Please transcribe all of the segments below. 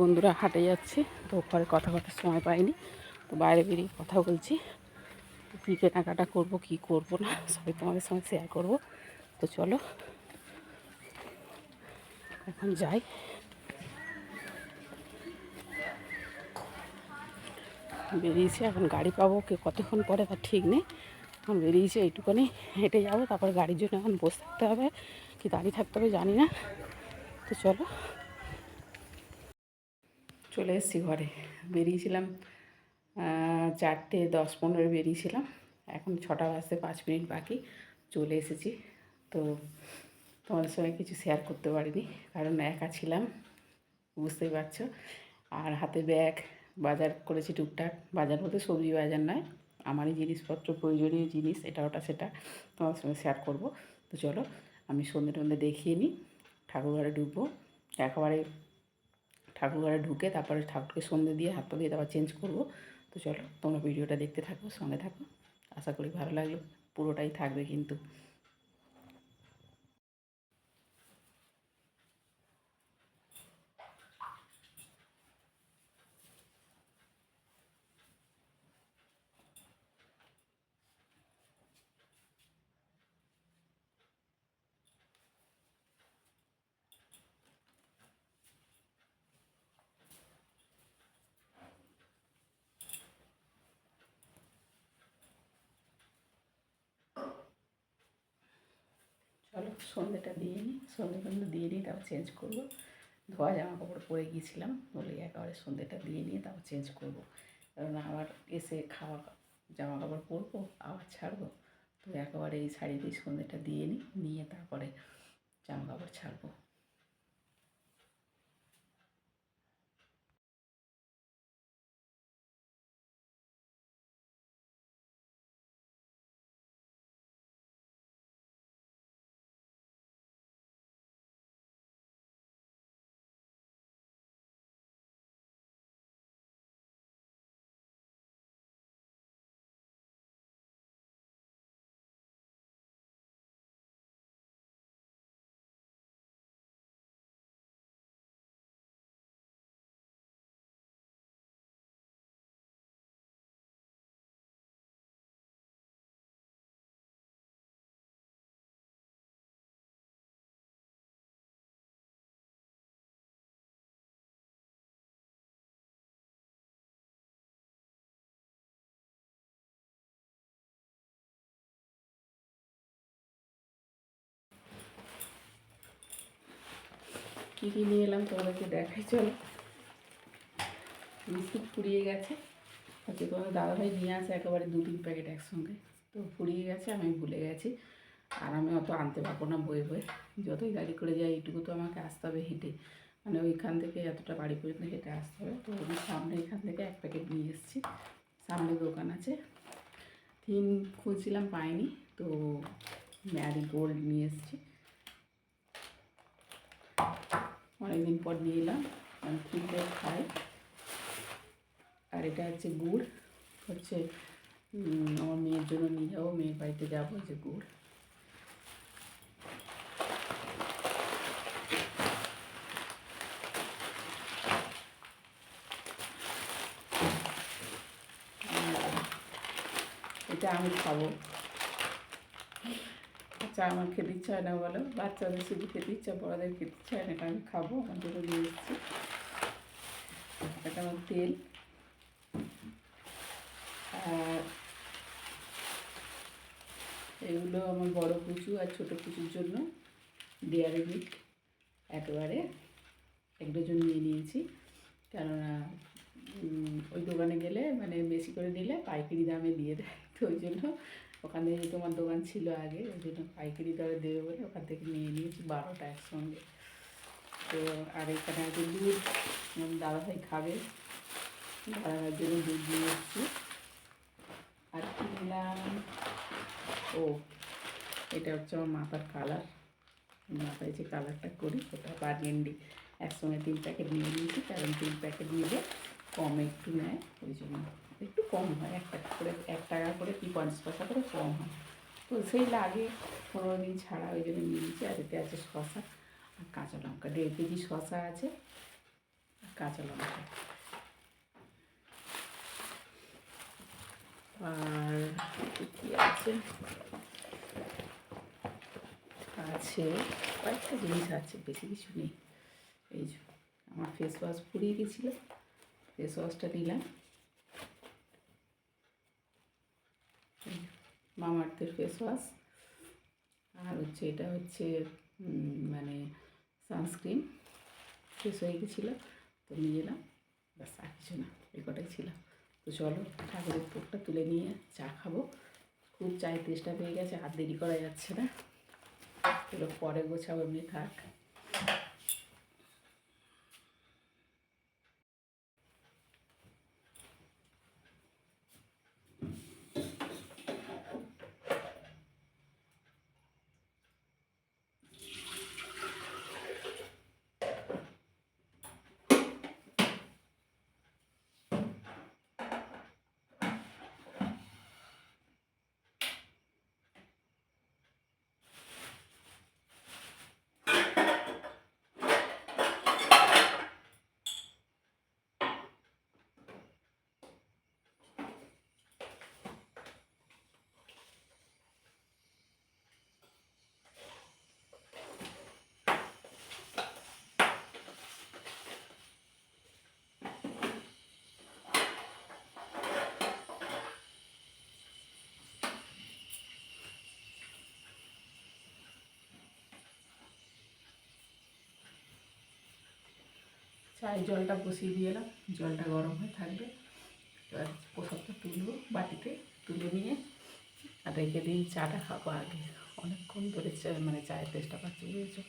বন্ধুরা হাটে যাচ্ছি, তো ঘরে কথা বলার সময় পাইনি, তো বাইরে বেরিয়ে কথা বলছি। কী কেনাকাটা করবো কী করবো না সবই তোমাদের সঙ্গে শেয়ার করবো। তো চলো এখন যাই। বেরিয়েছি, এখন গাড়ি পাবো কে কতক্ষণ পরে তার ঠিক নেই। এখন বেরিয়েছি, এইটুখানি হেঁটে যাবো, তারপরে গাড়ির জন্য এখন বসে থাকতে হবে কি দাঁড়িয়ে থাকতে হবে জানি না। তো চলো, চলে এসেছি ঘরে। বেরিয়েছিলাম 4:10-15 বেরিয়েছিলাম, এখন 6টা বাজতে 5 মিনিট বাকি। চলে এসেছি। তো তোমাদের সঙ্গে কিছু শেয়ার করতে পারিনি, কারণ একা ছিলাম, বুঝতেই পারছো। আর হাতে ব্যাগ, বাজার করেছি টুকটাক। বাজার বলতে সবজি বাজার নয়, আমারই জিনিসপত্র, প্রয়োজনীয় জিনিস, এটা ওটা সেটা তোমার সঙ্গে শেয়ার করব। তো চলো, আমি সন্ধ্যে টন্ধে দেখিয়ে নিই। ঠাকুরঘরে ঢুকবো, একেবারে ঠাকুরঘরে ঢুকে তারপরে ঠাকুরকে সন্ধ্যে দিয়ে হাত পা দিয়ে তারপর চেঞ্জ করবো। তো চলো, তোমরা ভিডিওটা দেখতে থাকো, সঙ্গে থাকো। আশা করি ভালো লাগলো, পুরোটাই থাকবে কিন্তু। চলো সন্ধ্যেটা দিয়ে নিই, সন্ধ্যে দিয়ে নিই, তারপর চেঞ্জ করবো। ধোয়া জামা কাপড় পরে গিয়েছিলাম বলে একেবারে সন্ধ্যেটা দিয়ে নিয়ে তারপর চেঞ্জ করবো, কারণ আবার এসে খাওয়া জামা কাপড় পরবো, আবার ছাড়বো। তো একেবারে এই শাড়ি দিয়ে সন্ধ্যেটা দিয়ে নিই, নিয়ে তারপরে জামা কাপড় ছাড়বো। কী কী নিয়ে এলাম তোমাদেরকে দেখাই, চলো। বিস্কুট ফুরিয়ে গেছে, হচ্ছে তোমাদের দাদাভাই নিয়ে আসে একেবারে 2-3 প্যাকেট একসঙ্গে, তো ফুরিয়ে গেছে, আমি ভুলে গেছি। আর আমি অত আনতে পারবো না বয়ে বয়ে, যতই গাড়ি করে যাই এইটুকু তো আমাকে আসতে হবে হেঁটে, মানে ওইখান থেকে এতটা বাড়ি পর্যন্ত হেঁটে আসতে হবে। তো আমি সামনে এখান থেকে 1 প্যাকেট নিয়ে এসেছি, সামনে দোকান আছে। থিম খুঁজছিলাম পাইনি, তো ম্যারি গোল্ড নিয়ে এসেছি, অনেকদিন পর নিয়ে এলাম, আমি থিমটা খাই। আর এটা হচ্ছে গুড়, হচ্ছে আমার মেয়ের জন্য নিয়ে যাবো, মেয়ের বাড়িতে যাবো, যে গুড়। এটা আমি খাবো। আচ্ছা, আমার খেতে ইচ্ছা হয় না বলো, বাচ্চাদের শুধু খেতে ইচ্ছা, বড়দের খেতে ইচ্ছা হয় না, এটা আমি খাবো, আমার জন্য নিয়ে এসেছি। এটা আমার তেল। আর এগুলো আমার বড় কুচু আর ছোটো কুচুর জন্য ডেয়ারি মিল্ক একেবারে 1 ডজন নিয়ে নিয়েছি, কেননা ওই দোকানে গেলে মানে বেশি করে নিলে পাইকারি দামে দিয়ে দেয়, তো ওই জন্য ওখান থেকে, তোমার দোকান ছিল আগে, ওই জন্য পাইকারি দরে দেবে বলে ওখান থেকে নিয়ে নিয়েছি 12টা একসঙ্গে। তো আর এখানে আছে দুধ, দাদাভাই খাবে, দাদাভাইয়ের জন্য দুধ নিয়ে এসেছি। আর কি নিলাম, ও এটা হচ্ছে আমার মাথার কালার, মাথায় যে কালারটা করি ওটা বার্গেন্ডি, একসঙ্গে 3 প্যাকেট নিয়ে নিয়েছি, কারণ 3 প্যাকেট নিলে কম একটু নেয়, ওই জন্য একটু কম হয়, 1 টাকা করে, 1 টাকা করে কি 50 পয়সা করে কম হয়। তো সেই লাগে 15 দিন ছাড়া, ওই জন্য নিয়ে নিয়েছি। আর এতে আছে শসা আর কাঁচা লঙ্কা, 1.5 কেজি শসা আছে, কাঁচা লঙ্কা, আর কী আছে আছে কয়েকটা জিনিস আছে, বেশি কিছু নেই। এই যে আমার ফেস ওয়াশ ফুরিয়ে গেছিলো, ফেস ওয়াশটা নিলাম, মামাআর্থের ফেস ওয়াশ। আর হচ্ছে এটা হচ্ছে মানে সানস্ক্রিন, শেষ হয়ে গেছিলো তো নিয়ে এলাম, ব্যাস আর কিছু না, এই কটাই ছিল। তো চলো ঠাকুরের ভোগটা তুলে নিয়ে চা খাবো, খুব চায়ের তেষ্টা পেয়ে গেছে, আর দেরি করা যাচ্ছে না, এগুলো পরে গোছাবো, এমনি থাক। চায়ের জলটা বসিয়ে দিয়ে এলাম, জলটা গরম হয়ে থাকবে, এবার প্রসাদটা তুলবো বাটিতে, তুলে নিয়ে আর রেখে দিন, চাটা খাবো আগে, অনেকক্ষণ ধরে মানে চায়ের তেষ্টা পাচ্ছে, বুঝেছো।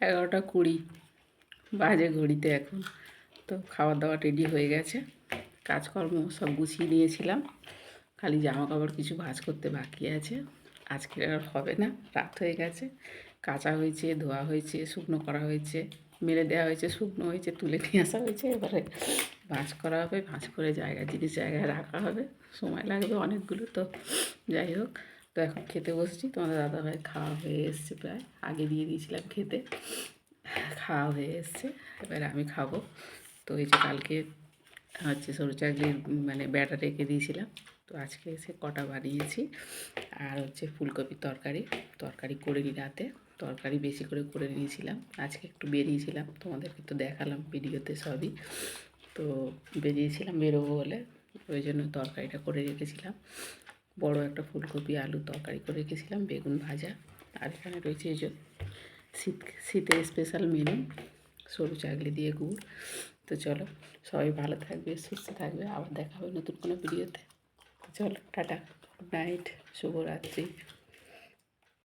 এগারোটা 20 বাজে ঘড়িতে এখন। তো খাওয়া দাওয়া রেডি হয়ে গেছে, কাজকর্ম সব গুছিয়ে নিয়েছিলাম, খালি জামা কাপড় কিছু ভাঁজ করতে বাকি আছে, আজকে আর হবে না, রাত হয়ে গেছে। কাচা হয়েছে, ধোয়া হয়েছে, শুকনো করা হয়েছে, মেলে দেওয়া হয়েছে, শুকনো হয়েছে, তুলে নিয়ে আসা হয়েছে, এবারে ভাঁজ করা হবে, ভাঁজ করে জিনিস জায়গায় রাখা হবে, সময় লাগবে অনেকগুলো। তো যাই হোক, তো এখন খেতে বসছি, তোমাদের দাদাভাই খাওয়া হয়ে এসছে, প্রায় আগে দিয়ে দিয়েছিলাম খেতে, খাওয়া হয়ে এসছে, এবার আমি খাবো। তো এই যে কালকে হচ্ছে সরু চাকলির মানে ব্যাটা রেখে দিয়েছিলাম, তো আজকে এসে কটা বানিয়েছি। আর হচ্ছে ফুলকপির তরকারি করে নিই রাতে, তরকারি বেশি করে করে নিয়েছিলাম, আজকে একটু বেরিয়েছিলাম, তোমাদেরকে তো দেখালাম ভিডিওতে সবই, তো বেরিয়েছিলাম বেরোবো বলে, ওই জন্য তরকারিটা করে রেখেছিলাম। বড় একটা ফুলকপি আলু তরকারি করে রেখেছিলাম, বেগুন ভাজা, আর এখানে রয়েছে এই যে শীতের স্পেশাল মেনু, সরু চাকলি দিয়ে গুড়। তো চলো, সবাই ভালো থাকবে, সুস্থ থাকবে, আবার দেখা হবে নতুন কোনো ভিডিওতে। চলো টাটা, গুড নাইট, শুভরাত্রি।